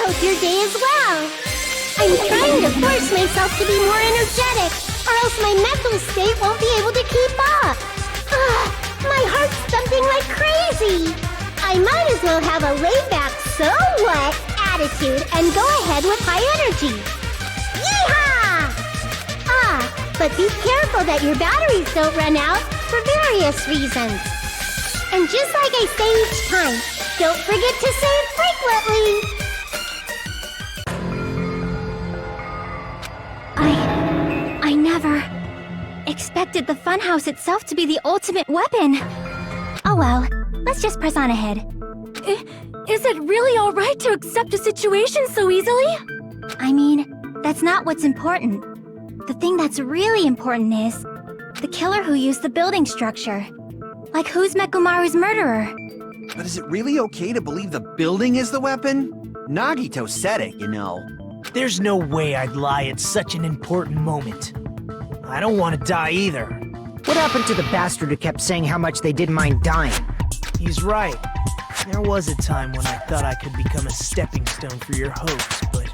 hope your day is well. I'm trying to force myself to be more energetic, or else my mental state won't be able to keep up. My heart's thumping like crazy. I might as well have a laid-back so what attitude and go ahead with high energy. Yeehaw! But be careful that your batteries don't run out for various reasons. And just like I say each time, don't forget to save frequently. I never expected the funhouse itself to be the ultimate weapon. Oh well, let's just press on ahead. Is it really alright to accept a situation so easily? I mean, that's not what's important. The thing that's really important is the killer who used the building structure. Like, who's Nekomaaru's murderer? But is it really okay to believe the building is the weapon? Nagito said it, you know. There's no way I'd lie at such an important moment. I don't want to die either. What happened to the bastard who kept saying how much they didn't mind dying? He's right. There was a time when I thought I could become a stepping stone for your hopes, but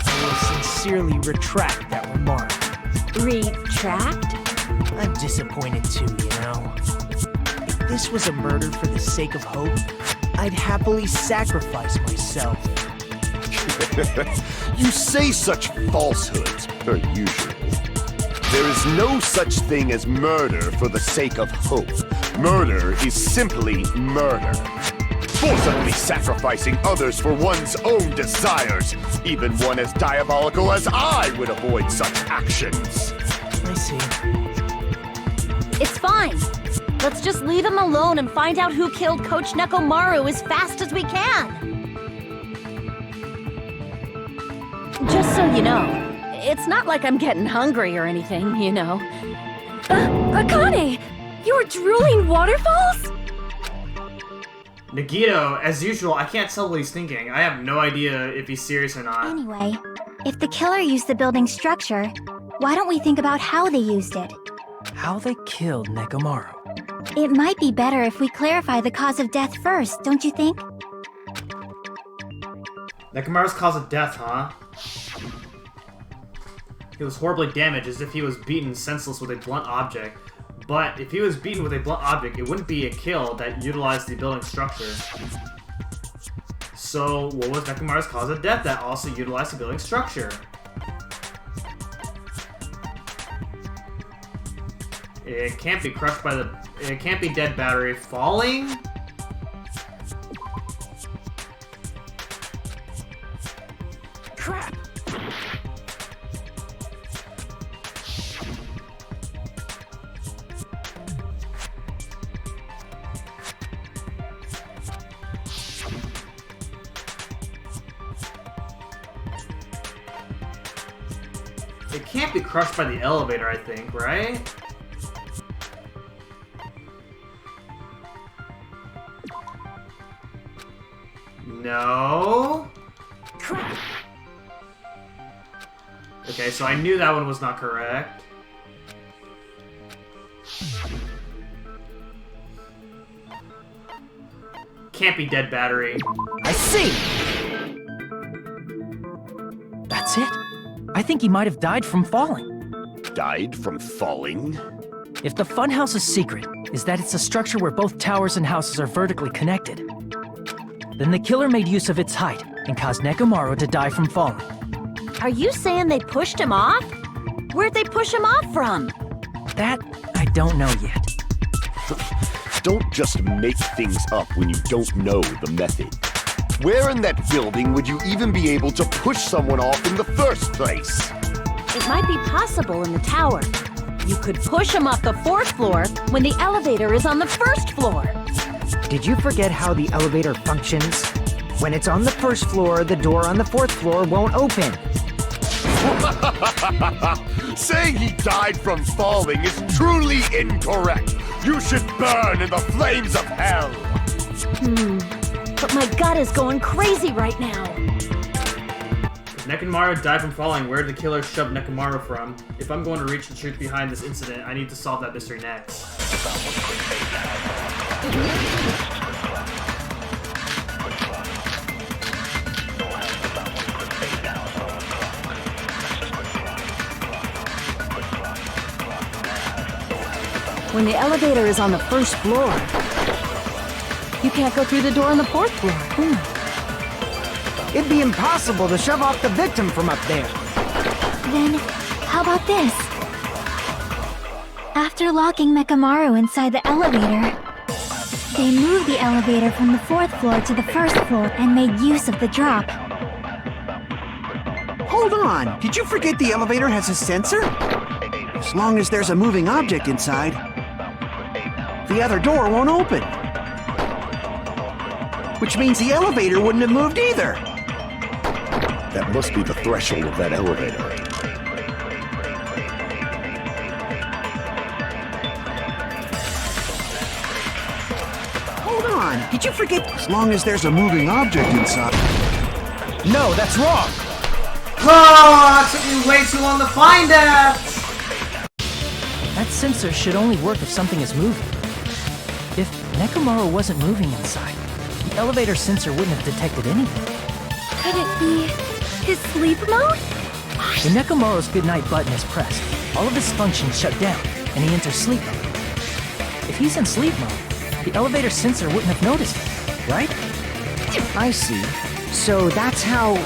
I will sincerely retract that remark. Retract? I'm disappointed too, you know. If this was a murder for the sake of hope, I'd happily sacrifice myself. You say such falsehoods, per usual. There is no such thing as murder for the sake of hope. Murder is simply murder. Forcibly sacrificing others for one's own desires. Even one as diabolical as I would avoid such actions. I see. It's fine. Let's just leave him alone and find out who killed Coach Nekomaaru as fast as we can. Just so you know, it's not like I'm getting hungry or anything, you know. Akane! You were drooling waterfalls? Nagito, as usual, I can't tell what he's thinking. I have no idea if he's serious or not. Anyway, if the killer used the building structure, why don't we think about how they used it? How they killed Nekomaaru. It might be better if we clarify the cause of death first, don't you think? Nekomaaru's cause of death, huh? He was horribly damaged, as if he was beaten senseless with a blunt object. But if he was beaten with a blunt object, it wouldn't be a kill that utilized the building structure. So, what was Nekomaaru's cause of death that also utilized the building structure? It can't be crushed by the... It can't be dead battery falling? Crap! It can't be crushed by the elevator, I think, right? No? Crap! Okay, so I knew that one was not correct. Can't be dead battery. I see! That's it? I think he might have died from falling. Died from falling? If the funhouse's secret is that it's a structure where both towers and houses are vertically connected, then the killer made use of its height and caused Nekomaaru to die from falling. Are you saying they pushed him off? Where'd they push him off from? That, I don't know yet. Don't just make things up when you don't know the method. Where in that building would you even be able to push someone off in the first place? It might be possible in the tower. You could push him off the 4th floor when the elevator is on the 1st floor. Did you forget how the elevator functions? When it's on the 1st floor, the door on the 4th floor won't open. Saying he died from falling is truly incorrect. You should burn in the flames of hell. But my gut is going crazy right now. If Nekomaaru died from falling, where did the killer shove Nekomaaru from? If I'm going to reach the truth behind this incident, I need to solve that mystery next. When the elevator is on the first floor, you can't go through the door on the fourth floor. It'd be impossible to shove off the victim from up there. Then, how about this? After locking Nekomaaru inside the elevator, they moved the elevator from the fourth floor to the first floor and made use of the drop. Hold on! Did you forget the elevator has a sensor? As long as there's a moving object inside, the other door won't open. Which means the elevator wouldn't have moved either. That must be the threshold of that elevator. Hold on! Did you forget? As long as there's a moving object inside. No, that's wrong. Oh, it took me way too long to find that! That sensor should only work if something is moving. If Nekomaaru wasn't moving inside, the elevator sensor wouldn't have detected anything. Could it be his sleep mode? When Nekomaaru's goodnight button is pressed, all of his functions shut down, and he enters sleep mode. If he's in sleep mode, the elevator sensor wouldn't have noticed it, right? I see. So that's how...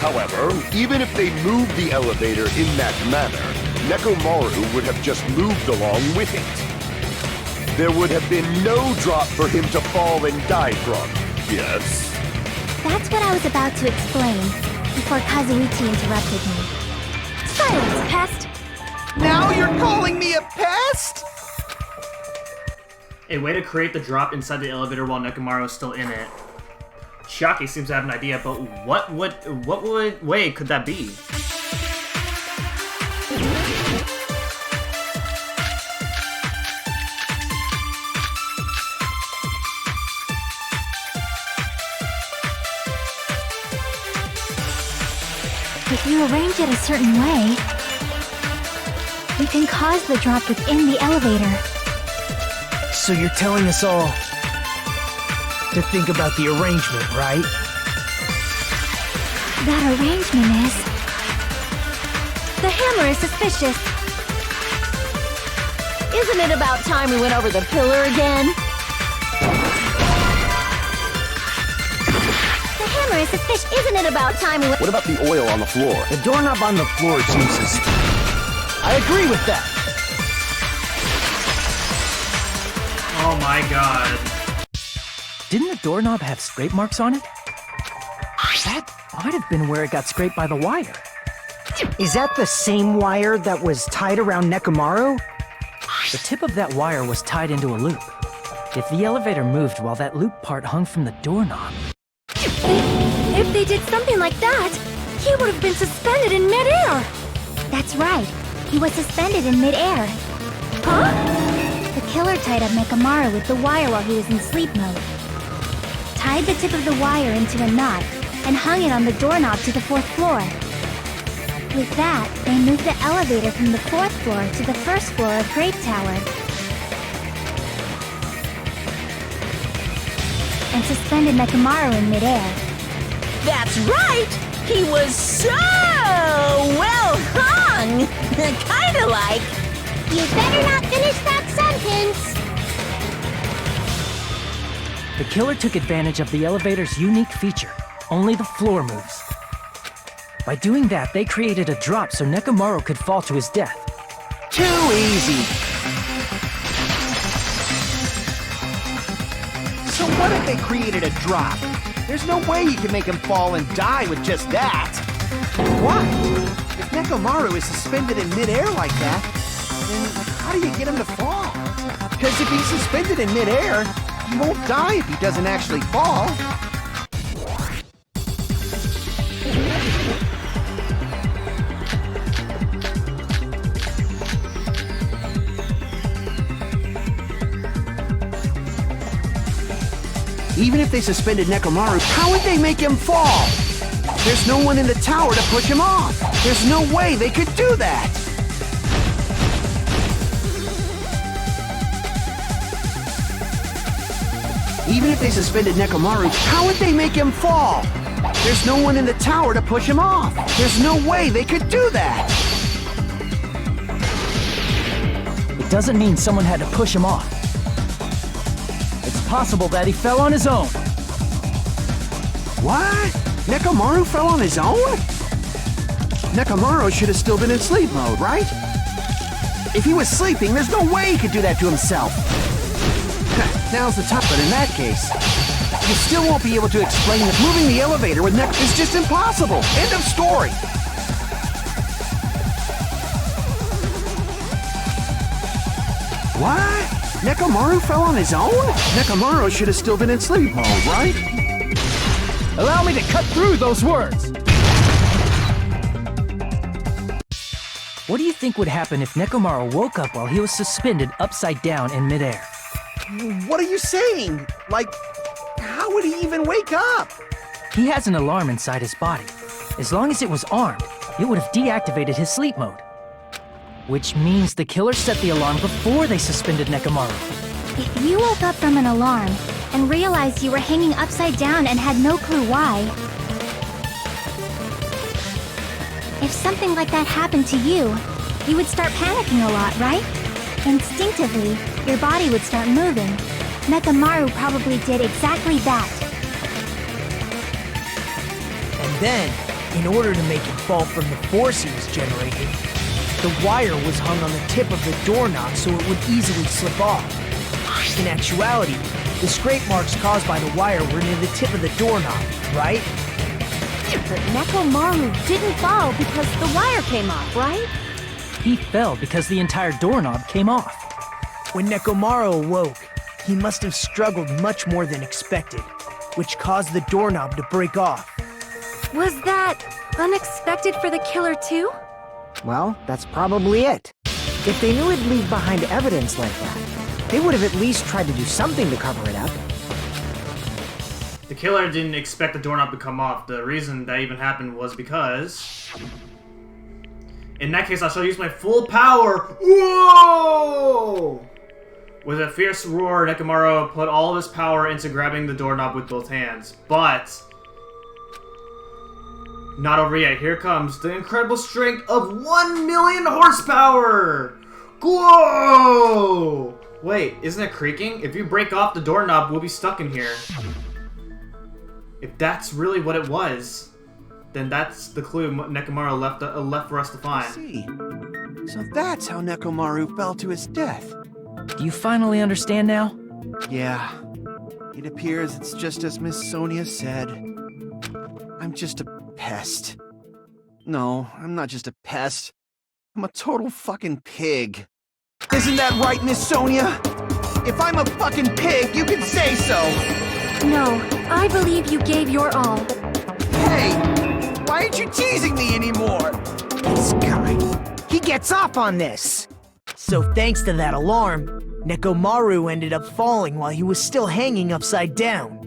However, even if they moved the elevator in that manner, Nekomaaru would have just moved along with it. There would have been no drop for him to fall and die from. Yes? That's what I was about to explain before Kazuichi interrupted me. Silence, pest! Now you're calling me a pest? A way to create the drop inside the elevator while Nekomaaru is still in it. Chiaki seems to have an idea, but what way could that be? If you arrange it a certain way, you can cause the drop within the elevator. So you're telling us all to think about the arrangement, right? That arrangement is... The hammer is suspicious. Isn't it about time we went over the pillar again? The hammer is suspicious. Isn't it about time we went... What about the oil on the floor? The doorknob on the floor seems suspicious. I agree with that. Oh my god. Didn't the doorknob have scrape marks on it? That might have been where it got scraped by the wire. Is that the same wire that was tied around Nekomaaru? The tip of that wire was tied into a loop. If the elevator moved while that loop part hung from the doorknob... If they did something like that, he would have been suspended in midair. That's right. He was suspended in midair. Huh? The killer tied up Nekomaaru with the wire while he was in sleep mode. Tied the tip of the wire into a knot and hung it on the doorknob to the fourth floor. With that, they moved the elevator from the fourth floor to the first floor of Great Tower. And suspended Nekomaaru in midair. That's right! He was so well hung! Kinda like... You better not finish that sentence! The killer took advantage of the elevator's unique feature. Only the floor moves. By doing that, they created a drop so Nekomaaru could fall to his death. Too easy. So what if they created a drop? There's no way you can make him fall and die with just that. Why? If Nekomaaru is suspended in midair like that, then how do you get him to fall? Because if he's suspended in midair, he won't die if he doesn't actually fall. Even if they suspended Nekomaaru, how would they make him fall? There's no one in the tower to push him off. There's no way they could do that. Even if they suspended Nekomaaru, how would they make him fall? There's no one in the tower to push him off. There's no way they could do that. It doesn't mean someone had to push him off. It's possible that he fell on his own. What? Nekomaaru fell on his own? Nekomaaru should have still been in sleep mode, right? If he was sleeping, there's no way he could do that to himself. Now's the time, but in that case, you still won't be able to explain that moving the elevator with Nek is just impossible. End of story. What? Nekomaaru fell on his own? Nekomaaru should have still been in sleep mode, right? Allow me to cut through those words! What do you think would happen if Nekomaaru woke up while he was suspended upside down in midair? What are you saying? Like, how would he even wake up? He has an alarm inside his body. As long as it was armed, it would have deactivated his sleep mode. Which means the killer set the alarm before they suspended Nekomaaru. If you woke up from an alarm and realized you were hanging upside down and had no clue why, if something like that happened to you, you would start panicking a lot, right? Instinctively, your body would start moving. Nekomaaru probably did exactly that. And then, in order to make it fall from the force he was generating, the wire was hung on the tip of the doorknob so it would easily slip off. In actuality, the scrape marks caused by the wire were near the tip of the doorknob, right? But Nekomaaru didn't fall because the wire came off, right? He fell because the entire doorknob came off. When Nekomaaru awoke, he must have struggled much more than expected, which caused the doorknob to break off. Was that unexpected for the killer too? Well, that's probably it. If they knew it'd leave behind evidence like that, they would have at least tried to do something to cover it up. The killer didn't expect the doorknob to come off. The reason that even happened was because... In that case, I shall use my full power. Whoa! With a fierce roar, Nekomaaru put all of his power into grabbing the doorknob with both hands. But... not over yet. Here comes the incredible strength of 1 million horsepower! Whoa! Wait, isn't it creaking? If you break off the doorknob, we'll be stuck in here. If that's really what it was, then that's the clue Nekomaaru left for us to find. See. So that's how Nekomaaru fell to his death. Do you finally understand now? Yeah. It appears it's just as Miss Sonia said. I'm just a pest. No, I'm not just a pest. I'm a total fucking pig. Isn't that right, Miss Sonia? If I'm a fucking pig, you can say so! No, I believe you gave your all. Hey! Why aren't you teasing me anymore? This guy, he gets off on this. So thanks to that alarm, Nekomaaru ended up falling while he was still hanging upside down.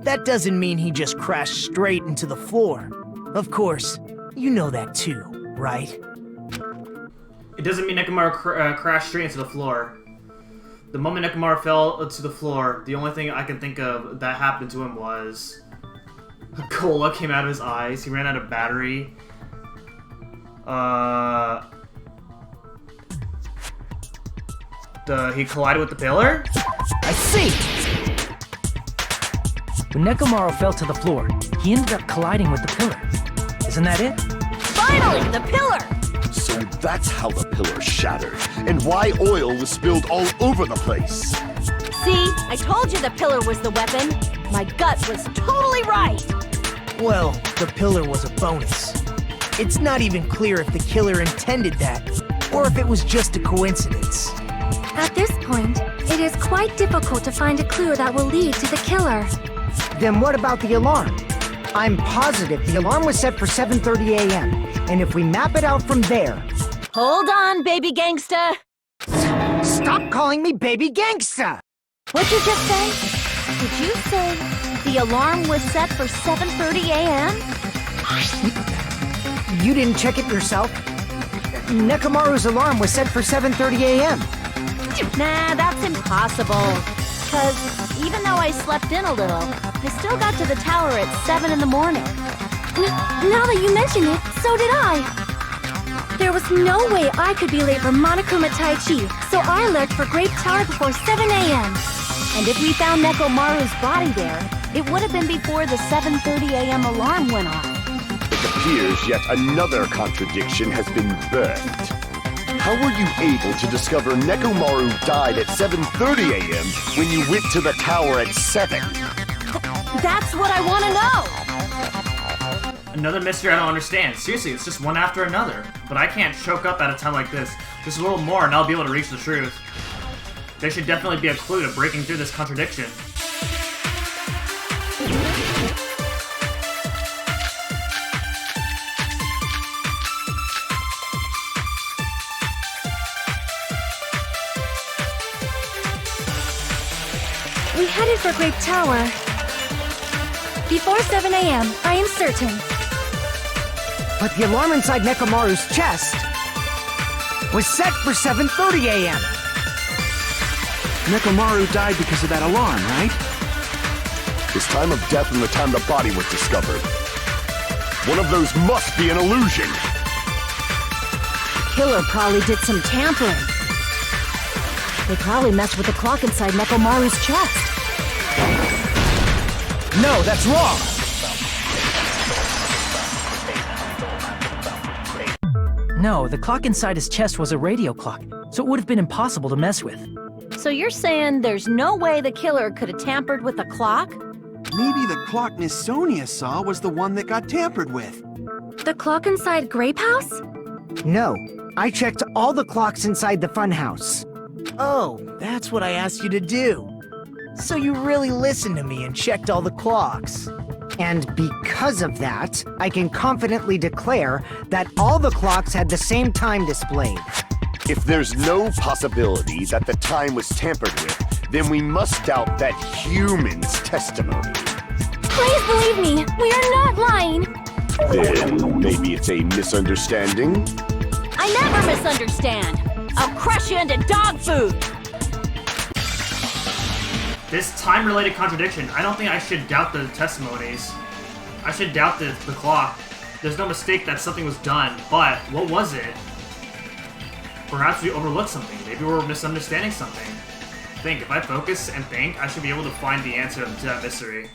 That doesn't mean he just crashed straight into the floor. Of course, you know that too, right? It doesn't mean Nekomaaru crashed straight into the floor. The moment Nekomaaru fell to the floor, the only thing I can think of that happened to him was... a cola came out of his eyes, he ran out of battery. He collided with the pillar? I see! When Nekomaaru fell to the floor, he ended up colliding with the pillar. Isn't that it? Finally, the pillar! So that's how the pillar shattered, and why oil was spilled all over the place. See, I told you the pillar was the weapon. My gut was totally right. Well, the pillar was a bonus. It's not even clear if the killer intended that, or if it was just a coincidence. At this point, it is quite difficult to find a clue that will lead to the killer. Then what about the alarm? I'm positive the alarm was set for 7:30 a.m. And if we map it out from there... Hold on, baby gangsta. Stop calling me baby gangsta! What'd you just say? Did you say the alarm was set for 7:30 a.m.? You didn't check it yourself? Nekomaaru's alarm was set for 7:30 a.m. Nah, that's impossible. Because even though I slept in a little, I still got to the tower at 7 in the morning. Now that you mention it, so did I. There was no way I could be late for Monokuma Tai Chi, so I left for Grape Tower before 7 a.m. And if we found Nekomaaru's body there, it would have been before the 7:30 a.m. alarm went off. It appears yet another contradiction has been birthed. How were you able to discover Nekomaaru died at 7:30 a.m. when you went to the tower at 7? That's what I want to know! Another mystery I don't understand. Seriously, it's just one after another. But I can't choke up at a time like this. Just a little more and I'll be able to reach the truth. There should definitely be a clue to breaking through this contradiction. We headed for Grape Tower before 7 a.m., I am certain. But the alarm inside Nekomaaru's chest was set for 7:30 a.m. Nekomaaru died because of that alarm, right? His time of death and the time the body was discovered. One of those must be an illusion. The killer probably did some tampering. They probably messed with the clock inside Nekomaaru's chest. No, that's wrong! No, the clock inside his chest was a radio clock, so it would have been impossible to mess with. So you're saying there's no way the killer could have tampered with the clock? Maybe the clock Miss Sonia saw was the one that got tampered with. The clock inside Grape House? No, I checked all the clocks inside the funhouse. Oh, that's what I asked you to do. So you really listened to me and checked all the clocks. And because of that, I can confidently declare that all the clocks had the same time displayed. If there's no possibility that the time was tampered with, then we must doubt that human's testimony. Please believe me, we are not lying. Then maybe it's a misunderstanding? I never misunderstand. I'll crush you into dog food. This time-related contradiction, I don't think I should doubt the testimonies. I should doubt the clock. There's no mistake that something was done, but what was it? Perhaps we overlooked something. Maybe we're misunderstanding something. Think, if I focus and think, I should be able to find the answer to that mystery.